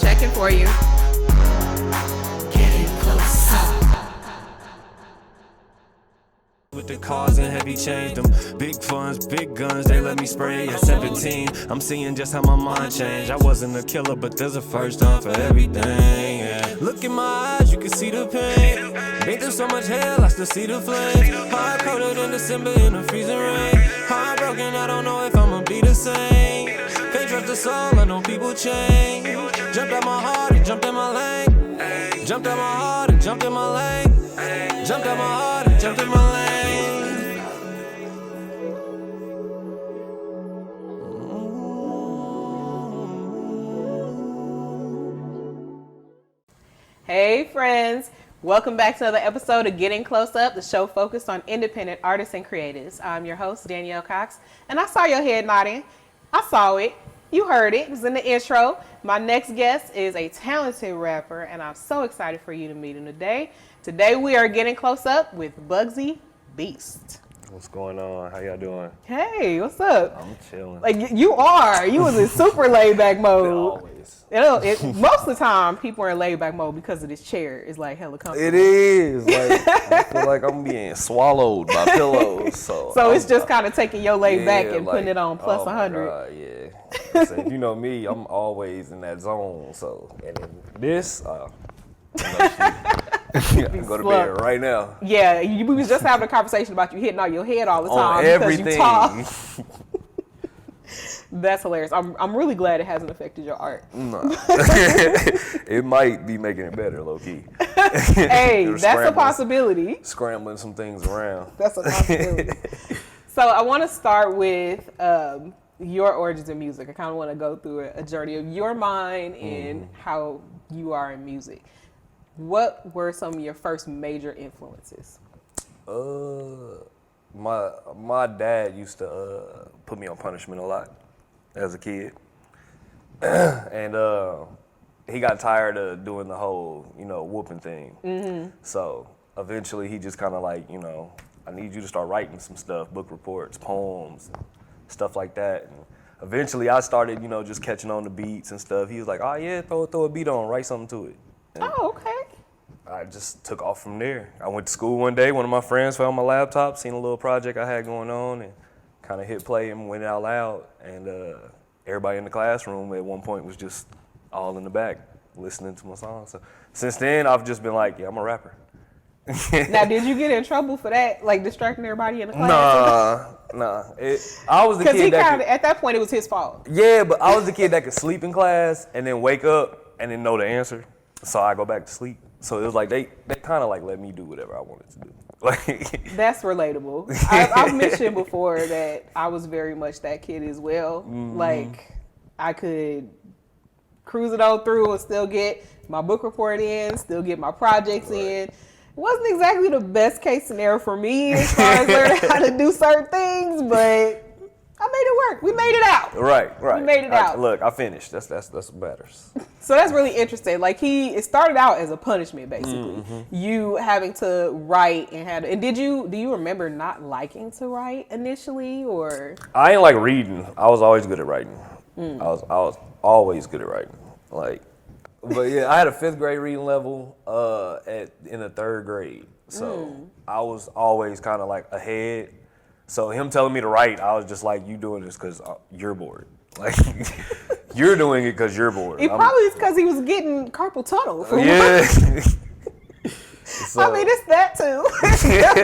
second for you. Getting closer. With the cars and heavy chains, them big funds, big guns, they let me spray at 17. I'm seeing just how my mind changed. I wasn't a killer, but there's a first time for everything. Yeah. Look in my eyes, you can see the pain. Been through so much hell, I still see the flames. Hard colder than December in the freezing rain. Heartbroken, I don't know if I'ma be the same. Can't trust the soul, I know people change. Jumped out my heart and jumped in my lane. Jumped out my heart and jumped in my lane. Jumped out my heart and jumped in my lane. Hey friends, welcome back to another episode of Getting Close Up, the show focused on independent artists and creatives. I'm your host, Danielle Cox, and I saw your head nodding. I saw it. You heard it. It was in the intro. My next guest is a talented rapper, and I'm so excited for you to meet him today. Today we are getting close up with Bugzy Beast. What's going on? How y'all doing? Hey, what's up? I'm chilling. Like you are. You was in super laid back mode. Always. Most of the time, people are in laid back mode because of this chair. It's like hella comfortable. It is. Like, I feel like I'm being swallowed by pillows. So it's just kind of taking your laid back and putting it on plus 100. God, yeah. So, you know me, I'm always in that zone. So, and in this, I can go to bed right now. Yeah, we was just having a conversation about you hitting all your head all the time on because everything. you talk. That's hilarious. I'm really glad it hasn't affected your art. No. It might be making it better, low key. Hey, that's a possibility. Scrambling some things around. That's a possibility. So I want to start with your origins in music. I kind of want to go through a journey of your mind and how you are in music. What were some of your first major influences? My dad used to put me on punishment a lot as a kid, and he got tired of doing the whole whooping thing. Mm-hmm. So eventually he just kind of like I need you to start writing some stuff, book reports, poems, stuff like that. And eventually I started just catching on the beats and stuff. He was like, oh yeah, throw a beat on, write something to it. And oh, okay. I just took off from there. I went to school one day. One of my friends found my laptop, seen a little project I had going on, and kind of hit play and went out loud. And everybody in the classroom at one point was just all in the back listening to my song. So since then, I've just been like, yeah, I'm a rapper. Now, did you get in trouble for that, like distracting everybody in the class? Nah. I was the kid because he kind of, at that point, it was his fault. Yeah, but I was the kid that could sleep in class and then wake up and then know the answer. So I go back to sleep. So it was like they kind of like let me do whatever I wanted to do. Like that's relatable. I've mentioned before that I was very much that kid as well. Mm-hmm. Like I could cruise it all through and still get my book report in, still get my projects in. It wasn't exactly the best case scenario for me as far as learning how to do certain things, but I made it work. We made it out. Right. We made it out. Look, I finished. That's what matters. So that's really interesting. Like it started out as a punishment, basically. Mm-hmm. You having to write and do you remember not liking to write initially, or? I ain't like reading. I was always good at writing. I was always good at writing. But yeah, I had a 5th grade reading level in the 3rd grade. So I was always kind of like ahead. So him telling me to write, I was just like, you doing this because you're bored. Like, you're doing it because you're bored. It probably is because he was getting carpal tunnel. Yeah. So, I mean, it's that too.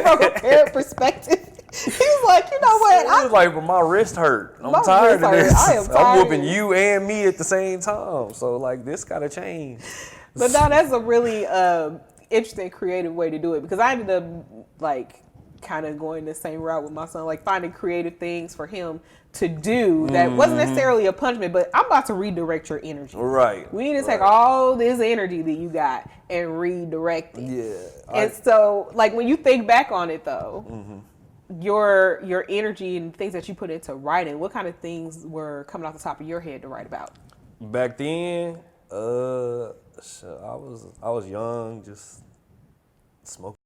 From a parent perspective. He's like, you know what? I was like, well, my wrist hurt. I'm tired of this. I'm whooping you and me at the same time. So, like, this got to change. But no, that's a really interesting, creative way to do it. Because I ended up, like, kind of going the same route with my son, like finding creative things for him to do that wasn't necessarily a punishment, but I'm about to redirect your energy. Right. We need to take all this energy that you got and redirect it. Yeah. And so, like, when you think back on it, though, your energy and things that you put into writing, what kind of things were coming off the top of your head to write about? Back then, I was young, just smoking.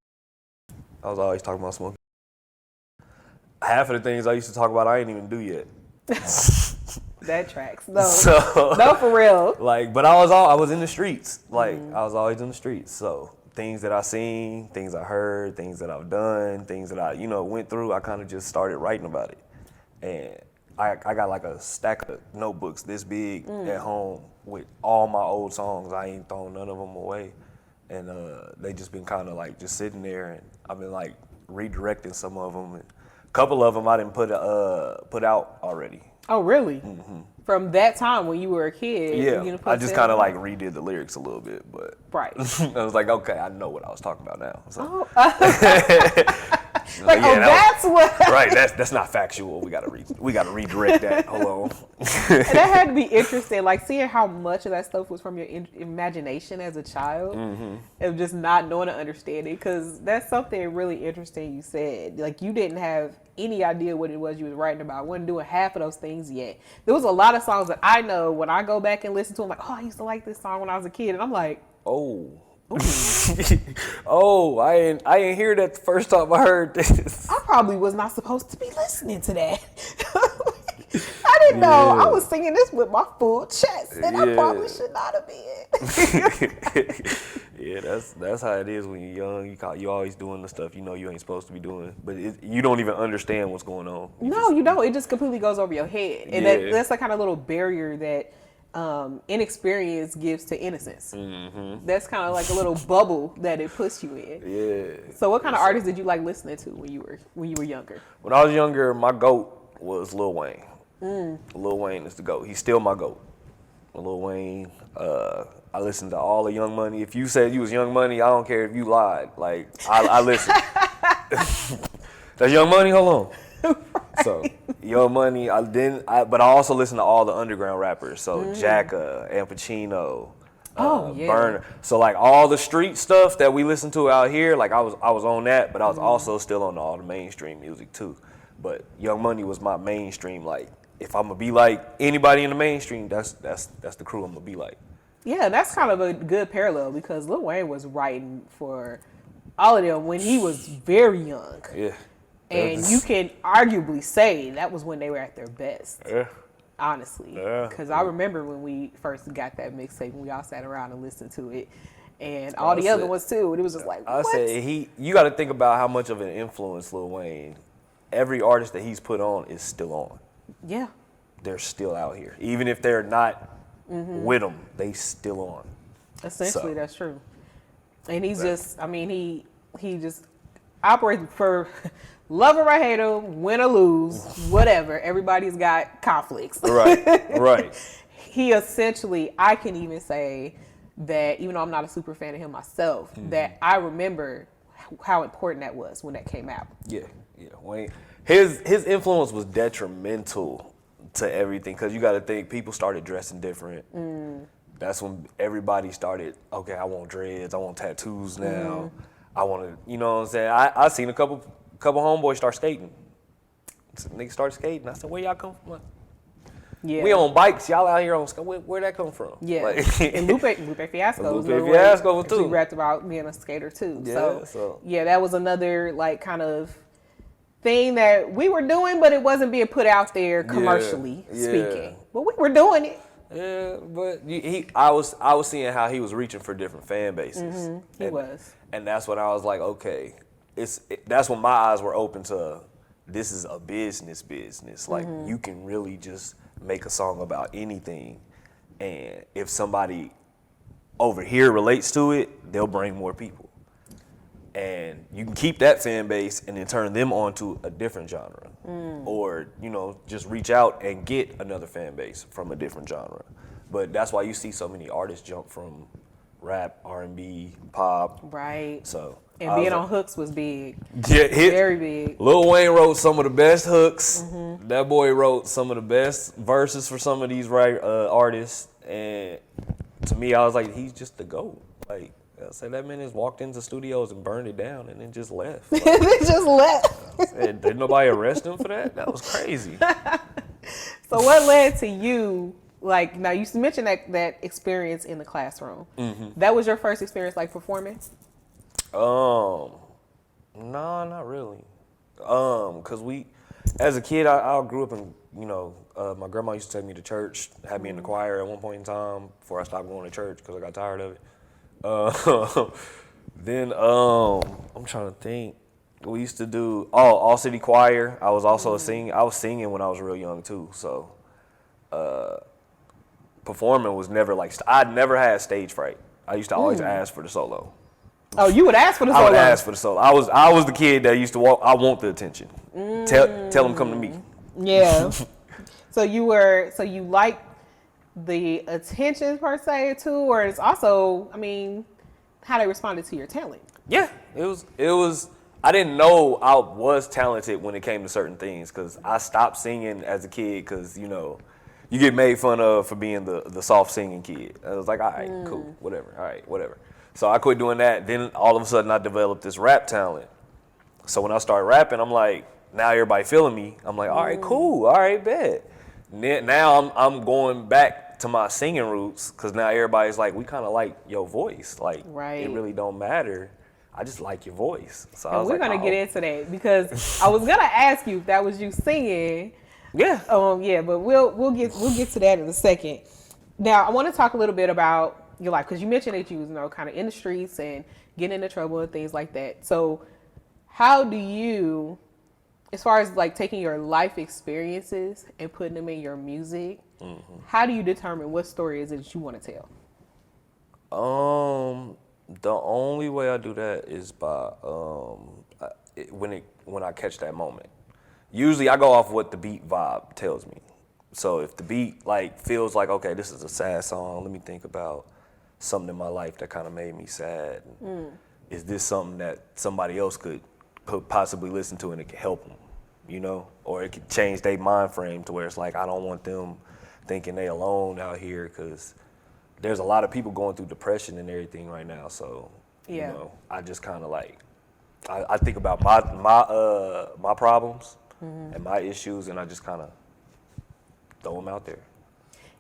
I was always talking about smoking. Half of the things I used to talk about, I ain't even do yet. That tracks. No, So, no, for real. like, but I was in the streets. Like, I was always in the streets. So things that I seen, things I heard, things that I've done, things that I, went through, I kind of just started writing about it. And I got like a stack of notebooks this big at home with all my old songs. I ain't thrown none of them away. And they just been kind of like just sitting there, and I've been like redirecting some of them. And a couple of them I didn't put out already. Oh, really? From that time when you were a kid? Yeah, I just kind of like redid the lyrics a little bit, but right. I was like, okay, I know what I was talking about now. So. Like, that's what. Right, that's not factual. We gotta redirect that. Hold on. And that had to be interesting, like seeing how much of that stuff was from your imagination as a child, of just not knowing and understanding. Because that's something really interesting you said. Like, you didn't have any idea what it was you was writing about. I wasn't doing half of those things yet. There was a lot of songs that I know when I go back and listen to them, like, oh, I used to like this song when I was a kid, and I'm like, oh. Oh, I ain't hear that the first time I heard this. I probably was not supposed to be listening to that. I didn't know. I was singing this with my full chest, and I probably should not have been. Yeah, that's how it is when you're young. You always doing the stuff you ain't supposed to be doing, but you don't even understand what's going on. You don't. It just completely goes over your head, and that's the kind of little barrier that inexperience gives to innocence. That's kind of like a little bubble that it puts you in. Yeah. So what kind of artists did you like listening to when you were younger? When I was younger, my GOAT was Lil Wayne. Lil Wayne is the GOAT. He's still my GOAT. Lil Wayne. I listened to all the Young Money. If you said you was Young Money, I don't care if you lied. Like, I listen. That's Young Money? Hold on. Right. So, Young Money, but I also listen to all the underground rappers. So, Jacka, Al Pacino, Burner. So, like, all the street stuff that we listen to out here, like, I was on that, but I was also still on all the mainstream music, too. But Young Money was my mainstream. Like, if I'm going to be like anybody in the mainstream, that's the crew I'm going to be like. Yeah, that's kind of a good parallel, because Lil Wayne was writing for all of them when he was very young. Yeah. And you can arguably say that was when they were at their best. Yeah. Honestly. Yeah. Because I remember when we first got that mixtape, and we all sat around and listened to it. And all the other ones too. And it was just like, what? I said, you got to think about how much of an influence Lil Wayne, every artist that he's put on is still on. Yeah. They're still out here. Even if they're not with him, they still on. Essentially, that's true. And he's just, he just operates for love or hate him, win or lose, whatever. Everybody's got conflicts. Right. He essentially, I can even say that, even though I'm not a super fan of him myself, that I remember how important that was when that came out. Yeah. Wayne, his influence was detrimental to everything, because you got to think, people started dressing different. That's when everybody started, okay, I want dreads, I want tattoos now. I want to, you know what I'm saying? I seen a couple homeboys start skating. Niggas started skating. I said, where y'all come from? Yeah. We on bikes, y'all out here on skate. Where'd that come from? Yeah. Like, and Lupe Fiasco. Lupe Fiasco too. She rapped about being a skater too. Yeah, so that was another like kind of thing that we were doing, but it wasn't being put out there commercially speaking. But we were doing it. Yeah, but I was seeing how he was reaching for different fan bases. He was. And that's when I was like, okay, that's when my eyes were open to, this is a business. Like, you can really just make a song about anything, and if somebody over here relates to it, they'll bring more people. And you can keep that fan base and then turn them onto a different genre. Or, just reach out and get another fan base from a different genre. But that's why you see so many artists jump from rap, R&B, pop. Right. So. And being on hooks was big. Yeah, very big. Lil Wayne wrote some of the best hooks. That boy wrote some of the best verses for some of these artists. And to me, I was like, he's just the GOAT. Like, I said, that man just walked into studios and burned it down and then just left. Like, they just left. Did nobody arrest him for that? That was crazy. So what led to you, like, now you mentioned that experience in the classroom. That was your first experience, like, performing? No, not really. Cause As a kid, I grew up in, my grandma used to take me to church, had me in the choir at one point in time before I stopped going to church because I got tired of it. Then I'm trying to think. We used to do all city choir. I was also a sing. I was singing when I was real young too. So performing was never like I never had stage fright. I used to always ask for the solo. Oh, you would ask for the solo? I would ask for the solo. I was the kid that used to walk. I want the attention. Tell them come to me. Yeah. So you like the attention per se too, or it's also, how they responded to your talent. Yeah, it was. I didn't know I was talented when it came to certain things because I stopped singing as a kid because you get made fun of for being the soft singing kid. I was like, all right, cool, whatever. All right, whatever. So I quit doing that. Then all of a sudden I developed this rap talent. So when I started rapping, I'm like, now everybody feeling me. I'm like, all right, cool, all right, bet. Now I'm going back to my singing roots because now everybody's like, we kind of like your voice. Like, It really don't matter. I just like your voice. So and we're gonna get into that because I was gonna ask you if that was you singing. Yeah. Yeah, but we'll get to that in a second. Now I want to talk a little bit about your life because you mentioned that you was kind of in the streets and getting into trouble and things like that. So how do you, as far as like taking your life experiences and putting them in your music, how do you determine what story is it that you want to tell? The only way I do that is by when I catch that moment. Usually I go off what the beat vibe tells me. So if the beat like feels like, okay, this is a sad song, let me think about something in my life that kind of made me sad. Is this something that somebody else could possibly listen to and it could help them, or it could change their mind frame to where it's like, I don't want them thinking they alone out here because there's a lot of people going through depression and everything right now. So, I just kind of like, I think about my problems and my issues, and I just kind of throw them out there.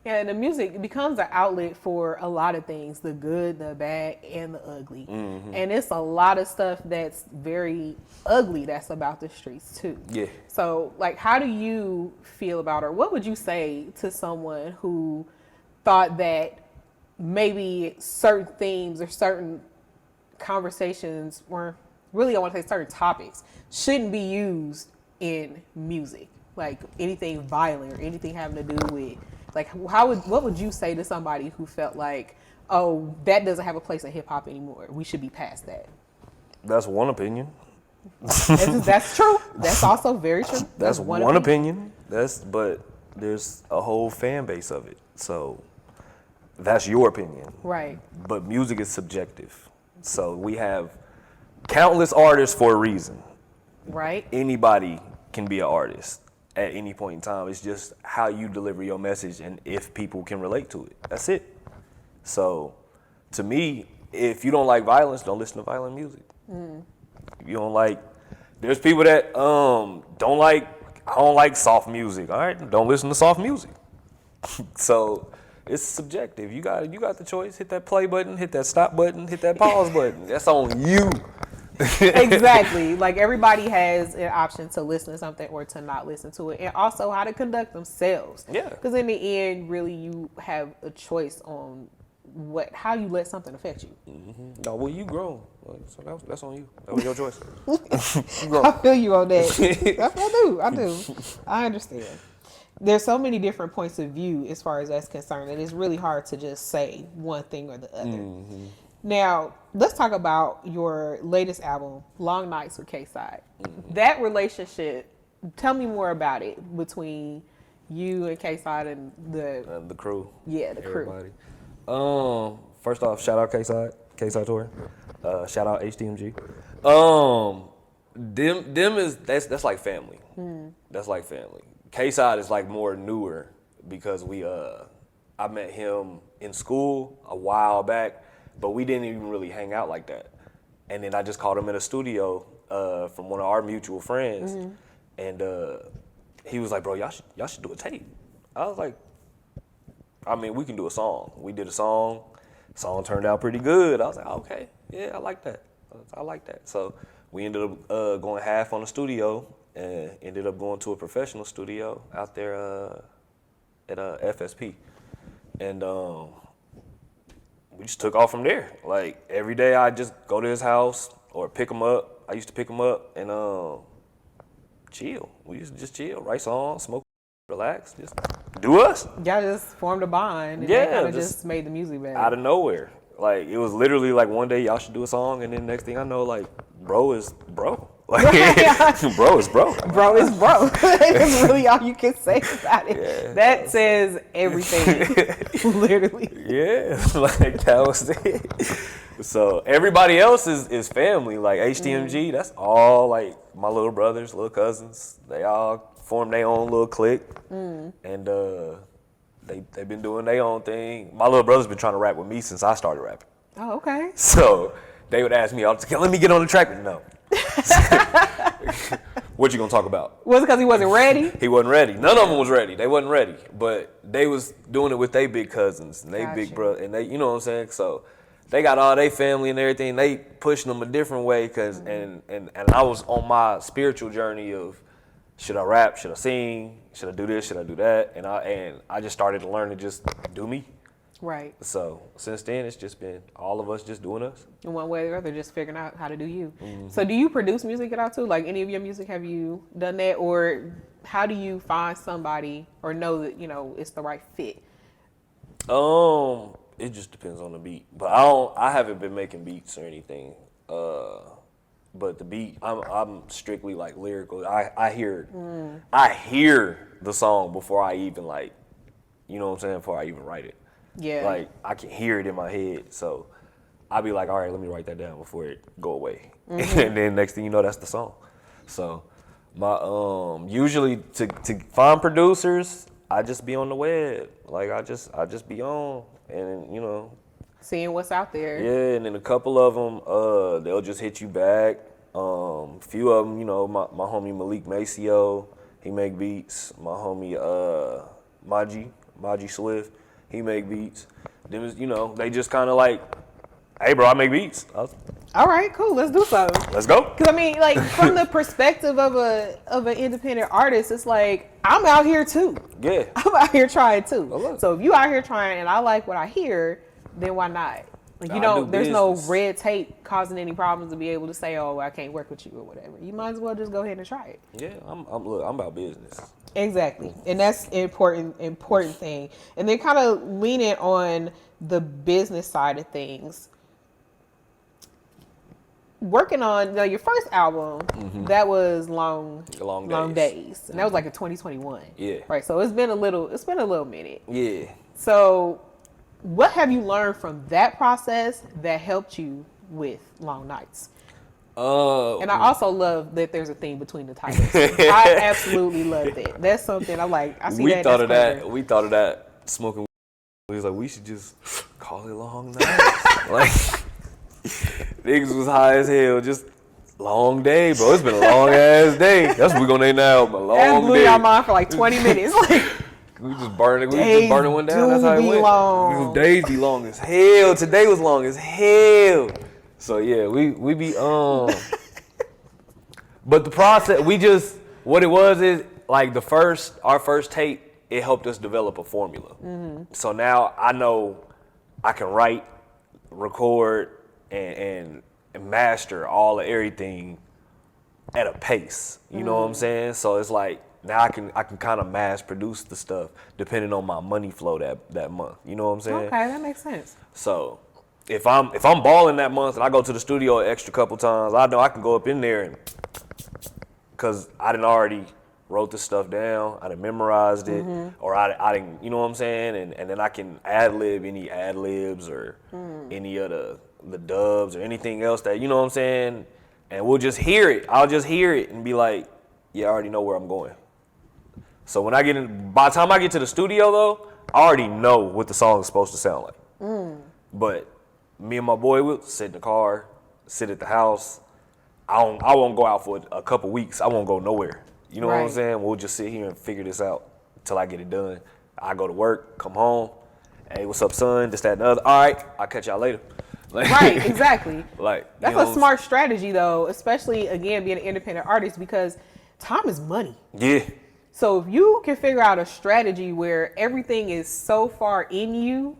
Yeah, and the music becomes an outlet for a lot of things, the good, the bad, and the ugly. And it's a lot of stuff that's very ugly that's about the streets too. Yeah. So, like, how do you feel about, or what would you say to someone who thought that maybe certain themes or certain conversations were really, I want to say certain topics shouldn't be used in music, like anything violent or anything having to do with, like, what would you say to somebody who felt like, oh, that doesn't have a place in hip hop anymore, we should be past that? That's one opinion. That's true. That's also very true. That's one opinion. But there's a whole fan base of it. So that's your opinion. Right. But music is subjective. So we have countless artists for a reason. Right. Anybody can be an artist at any point in time. It's just how you deliver your message and if people can relate to it. That's it. So to me, if you don't like violence, don't listen to violent music. If you don't like, there's people that I don't like soft music. All right, don't listen to soft music. So it's subjective. You got the choice. Hit that play button, hit that stop button, hit that pause button. That's on you. Exactly. Like, everybody has an option to listen to something or to not listen to it, and also how to conduct themselves. Yeah. Because in the end, really, you have a choice on how you let something affect you. No, well, you grown, so that's on you. That was your choice. I feel you on that. I do. I understand. There's so many different points of view as far as that's concerned, and it's really hard to just say one thing or the other. Now, let's talk about your latest album, Long Nights with K-Side. That relationship, tell me more about it between you and K-Side and the crew. Yeah, the Everybody. Crew. First off, shout out K-Side Tour. Shout out HTMG. That's like family. That's like family. K-Side is like more newer because I met him in school a while back, but we didn't even really hang out like that. And then I just called him in a studio from one of our mutual friends, and he was like, "Bro, y'all should do a tape." I was like, "I mean, we can do a song." We did a song. Song turned out pretty good. I was like, "Okay, yeah, I like that. I like that." So we ended up going half on the studio, and ended up going to a professional studio out there at FSP. And we just took off from there. Like, every day I just go to his house or pick him up. I used to pick him up and chill. We used to just chill, write songs, smoke, relax, just do us. Y'all just formed a bond and Yeah, that kind of just made the music better. Out of nowhere. Like, it was literally like one day y'all should do a song, and then next thing I know, like, bro is bro. Like, bro is bro. Bro is bro. That's really all you can say about it. Yeah. That says everything. Literally. Yeah, like, that was it. So everybody else is family. Like, HTMG, that's all, like, my little brothers, little cousins. They all formed their own little clique. And they've been doing their own thing. My little brother's been trying to rap with me since I started rapping. Oh, okay. So they would ask me all the time, let me get on the track. No. What you gonna talk about? Was it because he wasn't ready? He wasn't ready. None of them was ready. They wasn't ready. But they was doing it with their big cousins and their big brother, and they, you know what I'm saying? So they got all their family and everything. They pushing them a different way, cause and I was on my spiritual journey of, should I rap? Should I sing? Should I do this? Should I do that? And I just started to learn to just do me. Right. So since then, it's just been all of us just doing us. In one way or the other, just figuring out how to do you. So do you produce music at all too? Like, any of your music, have you done that? Or how do you find somebody or know that, you know, it's the right fit? It just depends on the beat. But I haven't been making beats or anything. But the beat, I'm strictly like lyrical. I hear the song before I even, like, you know what I'm saying, before I even write it. Yeah. Like, I can hear it in my head. So I'll be like, all right, let me write that down before it go away. And then next thing you know, that's the song. So my usually to find producers, I just be on the web. Like, I just be on, and, you know, Seeing what's out there. yeah, and then a couple of them, they'll just hit you back. Few of them, you know, my homie Malik Maceo, he make beats. My homie Maji Swift, he make beats. Them, you know, they just kind of like, hey, bro, I make beats. All right, cool. Let's do something. Let's go. Because, I mean, like, from the perspective of an independent artist, it's like, I'm out here too. Yeah. I'm out here trying too. Okay. So if you out here trying and I like what I hear, then why not? Like, you know, there's no red tape causing any problems to be able to say, oh, well, I can't work with you or whatever. You might as well just go ahead and try it. Yeah, I'm about business. Exactly. And that's an important thing. And then kind of leaning on the business side of things. Working on, you know, your first album, that was Long Days. And that was like in 2021. Yeah. Right. So it's been a little minute. Yeah. So what have you learned from that process that helped you with Long Nights? And I also love that there's a theme between the titles. I absolutely love that. That's something I'm like, I see we that. We thought of that smoking. We was like, we should just call it Long Nights. Like, niggas was high as hell, just long day, bro. It's been a long ass day. That's what we're gonna name now, a long day. That blew your mind for like 20 minutes. Like, we just burning one down. That's how it went. Long. Days be long as hell. Today was long as hell. So yeah, we be But the process, what it was is, like, our first tape, it helped us develop a formula. So now I know I can write, record, and master all of everything at a pace. You know what I'm saying? So it's like, now I can kind of mass produce the stuff depending on my money flow that month. You know what I'm saying? okay, that makes sense. So if I'm balling that month and I go to the studio an extra couple times, I know I can go up in there, and because I done already wrote the stuff down, I done memorized it, or I didn't, you know what I'm saying? And then I can ad-lib any ad-libs or any of the dubs or anything else that, you know what I'm saying? And we'll just hear it. I'll just hear it and be like, yeah, I already know where I'm going. So when by the time I get to the studio though, I already know what the song is supposed to sound like. But me and my boy will sit in the car, sit at the house. I won't go out for a couple weeks. I won't go nowhere. You know what I'm saying? We'll just sit here and figure this out until I get it done. I go to work, come home. Hey, what's up, son? This, that, and the other. All right, I'll catch y'all later. Like, Right, exactly. Like, that's a smart strategy though, especially, again, being an independent artist, because time is money. Yeah. So if you can figure out a strategy where everything is so far in you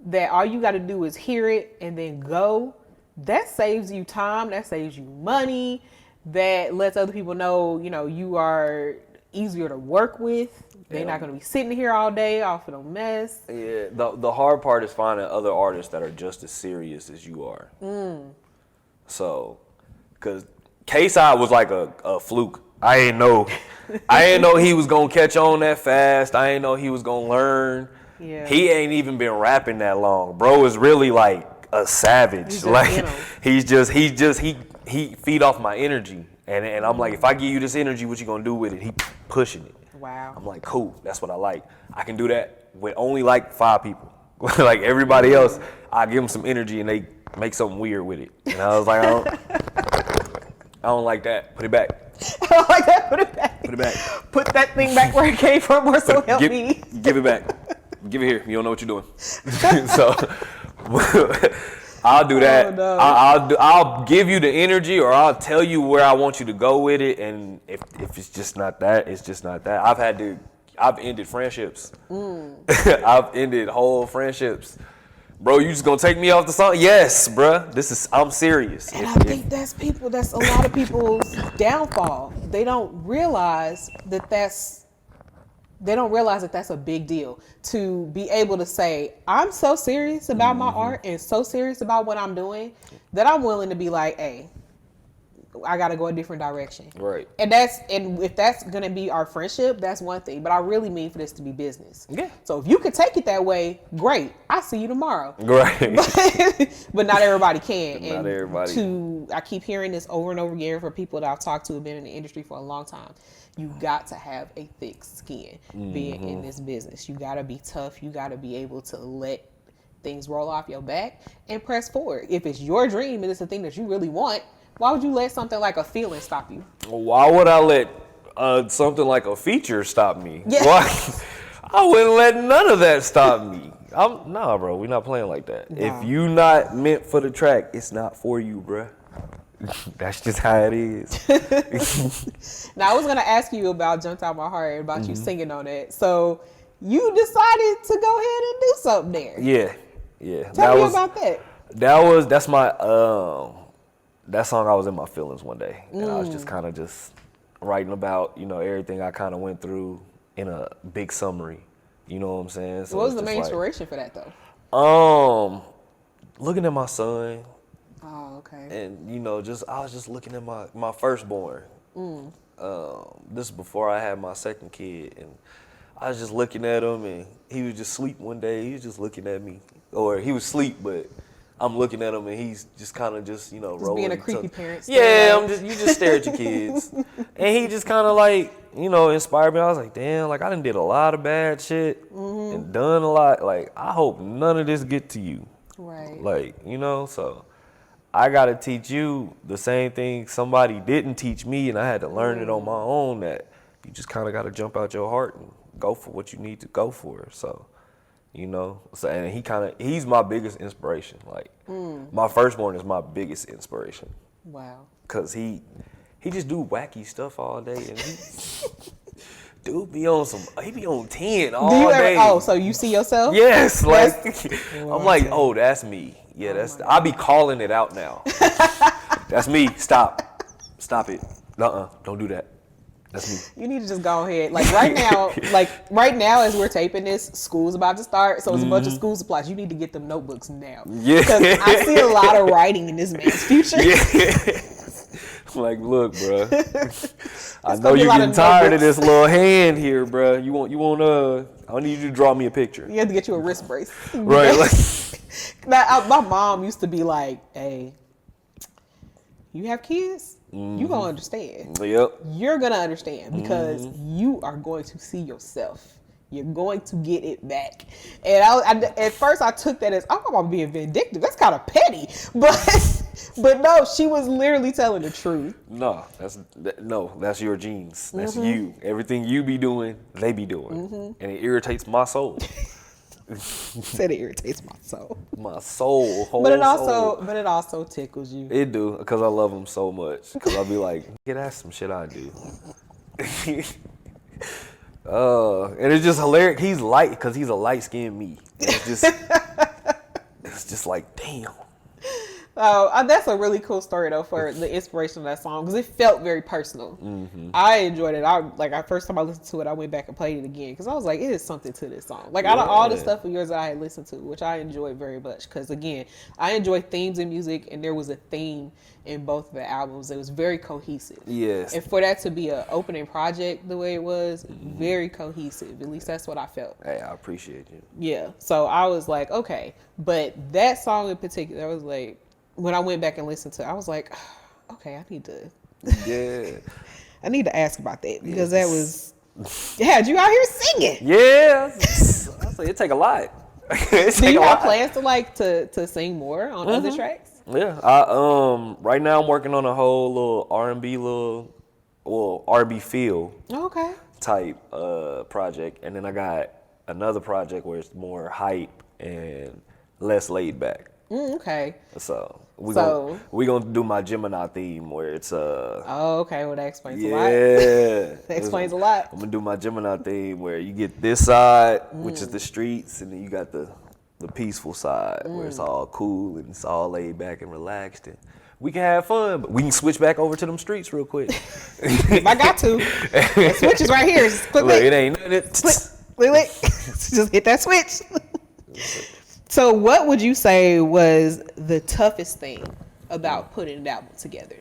that all you got to do is hear it and then go, that saves you time, that saves you money, that lets other people know, you know, you are easier to work with. They're not going to be sitting here all day off of a mess. Yeah, the hard part is finding other artists that are just as serious as you are. So, because K-Side was like a fluke. I ain't know he was gonna catch on that fast. I ain't know he was gonna learn. Yeah. He ain't even been rapping that long. Bro is really like a savage. Like he feed off my energy. And I'm like, if I give you this energy, what you gonna do with it? He pushing it. Wow. I'm like, cool, that's what I like. I can do that with only like 5 people. Like everybody else, I give them some energy and they make something weird with it. And I was like, I don't like that. Put it back. I don't like that. Put it back. Put it back. Put that thing back where it came from, or so help me. Give it back. Give it here. You don't know what you're doing. So I'll do that. Oh, no. I'll give you the energy, or I'll tell you where I want you to go with it. And if it's just not that, it's just not that. I've ended friendships. I've ended whole friendships. Bro, you just gonna take me off the song? Yes, bruh. I'm serious. And I think that's a lot of people's downfall. They don't realize that that's a big deal. To be able to say, I'm so serious about my art and so serious about what I'm doing that I'm willing to be like, hey, I gotta go a different direction. Right. And if that's gonna be our friendship, that's one thing. But I really mean for this to be business. Yeah. So if you could take it that way, great. I'll see you tomorrow. Right. But not everybody can. Not everybody. I keep hearing this over and over again for people that I've talked to who have been in the industry for a long time. You got to have a thick skin being in this business. You gotta be tough. You gotta be able to let things roll off your back and press forward. If it's your dream and it's the thing that you really want, why would you let something like a feeling stop you? Why would I let something like a feature stop me? Yeah. Why? I wouldn't let none of that stop me. Nah, bro, we're not playing like that. Nah. If you not meant for the track, it's not for you, bruh. That's just how it is. Now, I was going to ask you about Jumped Out My Heart, about you singing on it. So you decided to go ahead and do something there. Yeah. Tell me about that. That's my, that song I was in my feelings one day. And I was just kind of just writing about, you know, everything I kind of went through in a big summary. You know what I'm saying? So what was the main inspiration for that, though? Looking at my son. Oh, okay. And, you know, I was just looking at my firstborn. This is before I had my second kid. And I was just looking at him, and he was just asleep one day. He was just looking at me. Or he was asleep, but I'm looking at him, and he's just kind of just, you know, just rolling. Being a creepy parent. Yeah, you just stare at your kids. And he just kind of like, you know, inspired me. I was like, damn, like I done did a lot of bad shit and done a lot. Like, I hope none of this get to you. Right. Like, you know, so I got to teach you the same thing somebody didn't teach me, and I had to learn it on my own, that you just kind of got to jump out your heart and go for what you need to go for. So, you know, so, and he's my biggest inspiration. Like, my firstborn is my biggest inspiration. Wow. Because he just do wacky stuff all day, and dude be on 10 all day. Oh, so you see yourself? Yes, like I'm like, oh, that's me. Yeah, I be calling it out now. That's me. Stop it. Don't do that. That's me. You need to just go ahead. Like right now, as we're taping this, school's about to start, so it's a bunch of school supplies. You need to get them notebooks now. Yeah. Because I see a lot of writing in this man's future. Yeah. Like, look, bro. I know you're getting tired of this little hand here, bro. You want I need you to draw me a picture. You have to get you a wrist brace. Right. Like, now, my mom used to be like, hey, you have kids? You gonna understand. Yep. You're gonna understand because you are going to see yourself. You're going to get it back. And I at first I took that as, oh, I'm being vindictive. That's kind of petty. But no, she was literally telling the truth. No, that's your genes. That's you. Everything you be doing, they be doing. And it irritates my soul. Said it irritates my soul. My soul, whole But it soul. also tickles you. It do, because I love him so much. Because I'll be like, yeah, that's some shit I do. And it's just hilarious. He's light, because he's a light-skinned me. And it's just like, damn. Oh, that's a really cool story though for the inspiration of that song because it felt very personal. I enjoyed it. First time I listened to it, I went back and played it again because I was like, it is something to this song. Like out of all the stuff of yours that I had listened to, which I enjoyed very much because again, I enjoy themes in music and there was a theme in both of the albums. It was very cohesive. Yes. And for that to be an opening project the way it was, very cohesive. At least that's what I felt. Hey, I appreciate you. Yeah. So I was like, okay, but that song in particular, I was like. When I went back and listened to it, I was like, okay, I need to ask about that because that was, it had you out here singing. Yeah. I say it take a lot. Do you have plans to sing more on other tracks? Yeah. Right now I'm working on a whole little R&B R&B feel type project, and then I got another project where it's more hype and less laid back. Okay. So we gonna do my Gemini theme where it's Oh, okay. Well, that explains a lot. Yeah. That explains a lot. I'm gonna do my Gemini theme where you get this side, which is the streets, and then you got the peaceful side where it's all cool and it's all laid back and relaxed, and we can have fun, but we can switch back over to them streets real quick. If I got to. The switch is right here. Just click, Look, it ain't nothing. click. Just hit that switch. So what would you say was the toughest thing about putting an album together?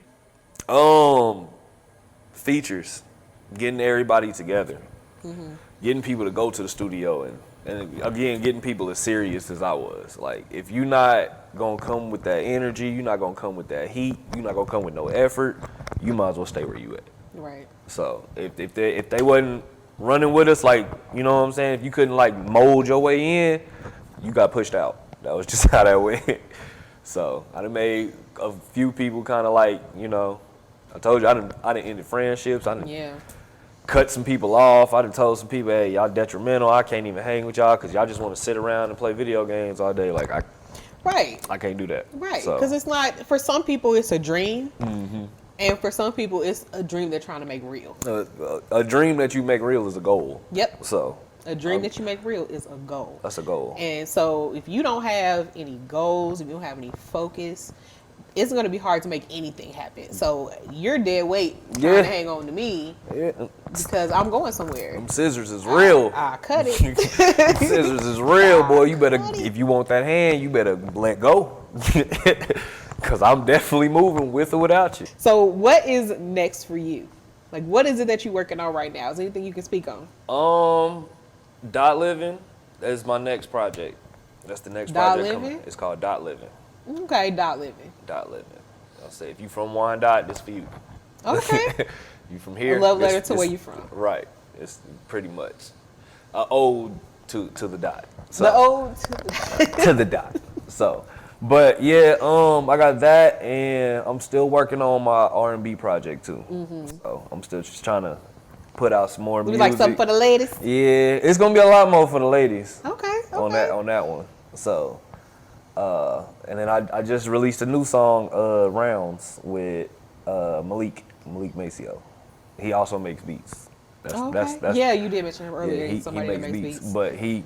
Features, getting everybody together, getting people to go to the studio, and again, getting people as serious as I was. Like, if you're not gonna come with that energy, you're not gonna come with that heat, you're not gonna come with no effort, you might as well stay where you at. Right. So if they wasn't running with us, like, you know what I'm saying, if you couldn't like mold your way in, you got pushed out. That was just how that went. So I done made a few people kind of like, you know, I told you I done ended friendships. I done cut some people off. I done told some people, hey, y'all detrimental. I can't even hang with y'all because y'all just want to sit around and play video games all day. Like I can't do that. Right. Because it's not, for some people it's a dream. And for some people it's a dream they're trying to make real. A dream that you make real is a goal. Yep. So. A dream that you make real is a goal. That's a goal. And so if you don't have any goals, if you don't have any focus, it's going to be hard to make anything happen. So you're dead weight trying to hang on to me because I'm going somewhere. Them scissors is real. I cut it. Scissors is real, boy. You better, if you want that hand, you better let go. Because I'm definitely moving with or without you. So what is next for you? Like, what is it that you're working on right now? Is there anything you can speak on? Dot Living, that's my next project. That's the next project coming. It's called Dot Living. Okay, Dot Living. Dot Living. I'll say if you from Wyandotte, this for you. Okay. You from here? A love letter to where you from. Right. It's pretty much an ode to the dot. So, the ode to the dot. So, but yeah, I got that, and I'm still working on my R&B project too. So I'm still just trying to put out some more music. Like something for the ladies? Yeah, it's gonna be a lot more for the ladies. Okay. On that one. So, and then I just released a new song, Rounds, with Malik Maceo. He also makes beats. That's yeah, you did mention him earlier. Yeah, somebody he that makes beats. but he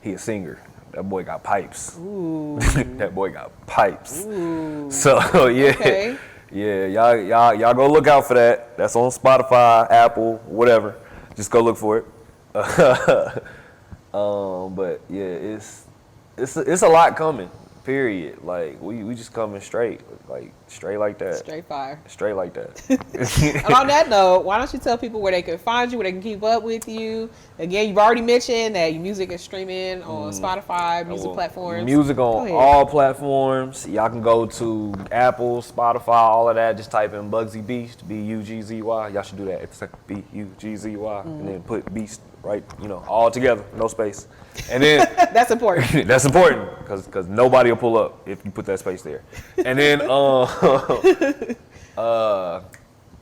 a singer. That boy got pipes. Ooh. That boy got pipes. Ooh. So yeah. Okay. Yeah, y'all go look out for that. That's on Spotify, Apple, whatever. Just go look for it. But yeah, it's a lot coming. Period. Like we just coming straight like that. Straight fire. Straight like that. And on that note, why don't you tell people where they can find you, where they can keep up with you? Again, you've already mentioned that your music is streaming on Spotify, music platforms. Music on all platforms. Y'all can go to Apple, Spotify, all of that. Just type in Bugzy Beast, Bugzy. Y'all should do that. It's like Bugzy, and then put Beast right, all together, no space. And then that's important. That's important because nobody will pull up if you put that space there. And then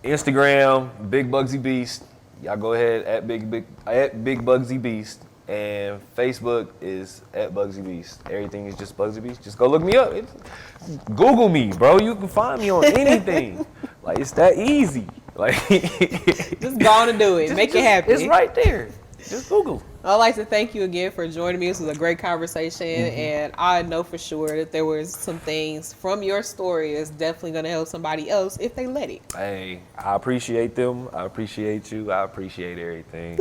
Instagram, Big Bugzy Beast. Y'all go ahead at Big Bugzy Beast, And Facebook is at Bugzy Beast. Everything is just Bugzy Beast. Just go look me up. Google me, bro. You can find me on anything. Like, it's that easy. Like, Just go on and do it. Make it happen. It's right there. Just Google. I'd like to thank you again for joining me. This was a great conversation, and I know for sure that there was some things from your story that's definitely going to help somebody else if they let it. Hey, I appreciate them. I appreciate you. I appreciate everything.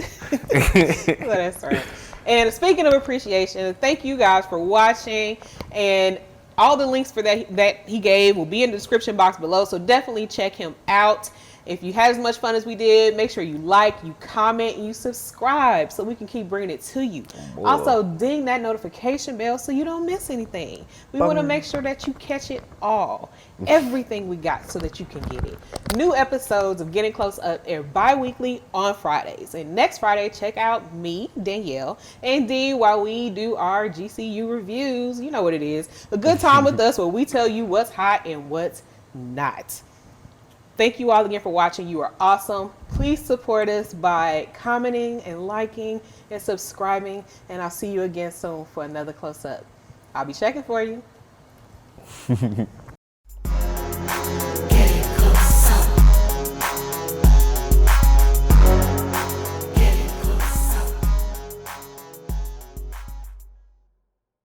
Well, that's right. And speaking of appreciation, thank you guys for watching, and all the links for that he gave will be in the description box below, so definitely check him out. If you had as much fun as we did, make sure you like, you comment, and you subscribe so we can keep bringing it to you. Boy. Also, ding that notification bell so you don't miss anything. We want to make sure that you catch it all. Everything we got so that you can get it. New episodes of Getting Close Up air bi-weekly on Fridays. And next Friday, check out me, Danielle, and Dee while we do our GCU reviews. You know what it is. A good time with us where we tell you what's hot and what's not. Thank you all again for watching. You are awesome. Please support us by commenting and liking and subscribing. And I'll see you again soon for another close up. I'll be checking for you.